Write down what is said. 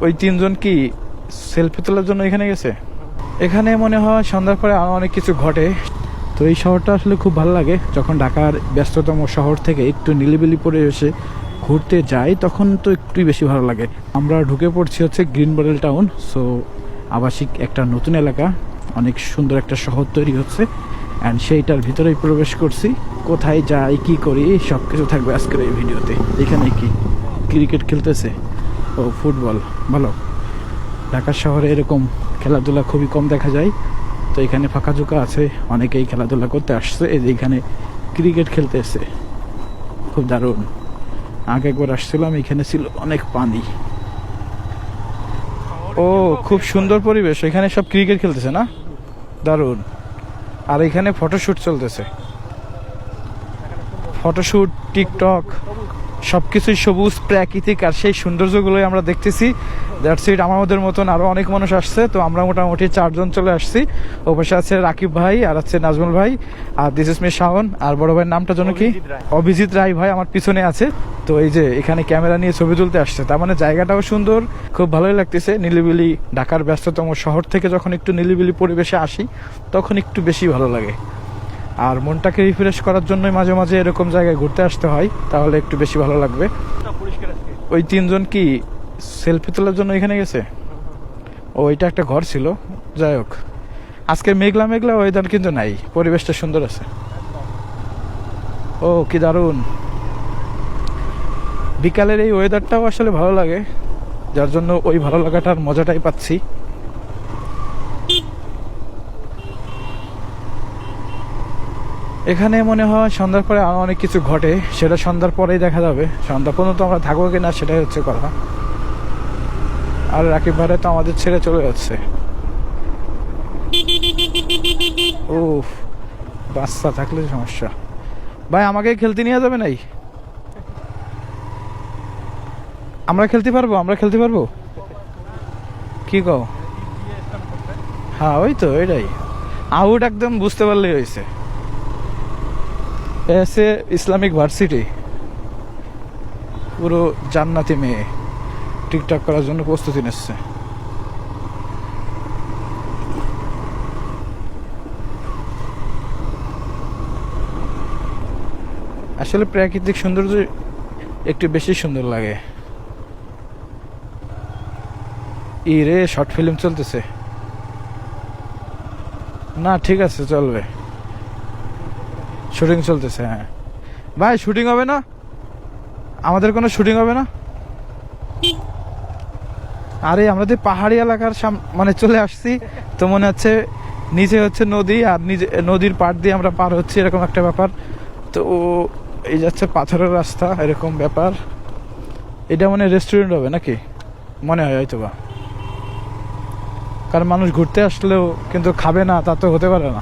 ওই তিনজন কি সেলফি তোলার জন্য এখানে গেছে? এখানে মনে হয় সন্ধ্যার পরে আরো অনেক কিছু ঘটে। তো এই শহরটা আসলে খুব ভালো লাগে, যখন ঢাকার ব্যস্ততম শহর থেকে একটু নিলিবিলি পরিবেশে ঘুরতে যাই তখন তো একটু বেশি ভালো লাগে। আমরা ঢুকে পড়ছি হচ্ছে গ্রিন মডেল টাউন। সো আবাসিক একটা নতুন এলাকা, অনেক সুন্দর একটা শহর তৈরি হচ্ছে অ্যান্ড সেইটার ভিতরেই প্রবেশ করছি। কোথায় যাই, কি করি, সব কিছু থাকবে আজকের এই ভিডিওতে। এখানে কি ক্রিকেট খেলতেছে, ও ফুটবল। ভালো, ঢাকার শহরে এরকম খেলাধুলা খুবই কম দেখা যায়। তো এখানে ফাঁকা জোকা আছে, অনেকেই খেলাধুলা করতে আসছে। এই যে এখানে ক্রিকেট খেলতে এসে, খুব দারুণ। আগে একবার আসছিলাম, এখানে ছিল অনেক পানি। ও খুব সুন্দর পরিবেশ, এখানে সব ক্রিকেট খেলতেছে না, দারুণ। আর এখানে ফটোশুট চলতেছে, ফটোশুট, টিকটক, সবকিছুই সবুজ প্রাকৃতিক আর সেই সৌন্দর্যগুলোই আমরা দেখতেছি। That's it. আমাদের মতন আরো অনেক মানুষ আসছে, তো আমরা মোটামুটি 4 জন চলে আসছি। ও পাশে আছে রাকিব ভাই, আর আছে নাজমুল ভাই, আর দিস ইজ মি শাওন। আর বড় ভাইয়ের নামটা যেন কি? অভিজিৎ রায় ভাই আমার পিছনে আছে। তো এই যে এখানে ক্যামেরা নিয়ে ছবি তুলতে আসছে, তার মানে জায়গাটাও সুন্দর, খুব ভালোই লাগতেছে। নিলিবিলি, ঢাকার ব্যস্ততম শহর থেকে যখন একটু নিলিবিলি পরিবেশে আসি তখন একটু বেশি ভালো লাগে। আর মনটাকে রিফ্রেশ করার জন্যই মাঝে মাঝে এরকম জায়গায় ঘুরতে আসতে হয়, তাহলে একটু বেশি ভালো লাগবে। ওই তিনজন কি সেলফি তোলার জন্য এখানে গেছে? ও এটা একটা ঘর ছিল। যাই হোক, আজকে মেঘলা মেঘলা ওয়েদার কিন্তু নাই, পরিবেশটা সুন্দর আছে। ও কি দারুণ, বিকালের এই ওয়েদারটাও আসলে ভালো লাগে, যার জন্য ওই ভালো লাগাটার মজাটাই পাচ্ছি। এখানে মনে হয় সন্ধ্যার পরে আরো অনেক কিছু ঘটে, সেটা সন্ধ্যার পরেই দেখা যাবে। সন্ধ্যা পর্যন্ত আমরা থাকবো কিনা সেটাই হচ্ছে কথা। আর রাকিব ভাই তো আমাদের ছেড়ে চলে যাচ্ছে। ও বাচ্চা থাকলে সমস্যা। ভাই আমাকে খেলতে নিয়ে যাবে নাই? আমরা খেলতে পারবো, আমরা খেলতে পারবো, কি কও? হ্যাঁ ওই তো, এটাই আউট, একদম বুঝতে পারলেই হয়েছে। এসে ইসলামিক ভার্সিটি, পুরো জান্নাতি মেয়ে, টিকটক করার জন্য প্রস্তুতি নিচ্ছে। আসলে প্রাকৃতিক সৌন্দর্য একটু বেশি সুন্দর লাগে। রে শর্ট ফিল্ম চলতেছে না? ঠিক আছে, চলবে। শুটিং চলতেছে, হ্যাঁ ভাই। শুটিং হবে না? আমাদের কোনো শুটিং হবে না? আরে আমরা তো পাহাড়ি এলাকার মানে চলে আসছি, তো মনে হচ্ছে নিচে হচ্ছে নদী, আর নিজে নদীর পাড় দিয়ে আমরা পার হচ্ছি, এরকম একটা ব্যাপার। তো এই যাচ্ছে পাথরের রাস্তা, এরকম ব্যাপার। এটা মানে রেস্টুরেন্ট হবে নাকি, মনে হয় হয়তো বা, কারণ মানুষ ঘুরতে আসলেও কিন্তু খাবে না তা তো হতে পারে না।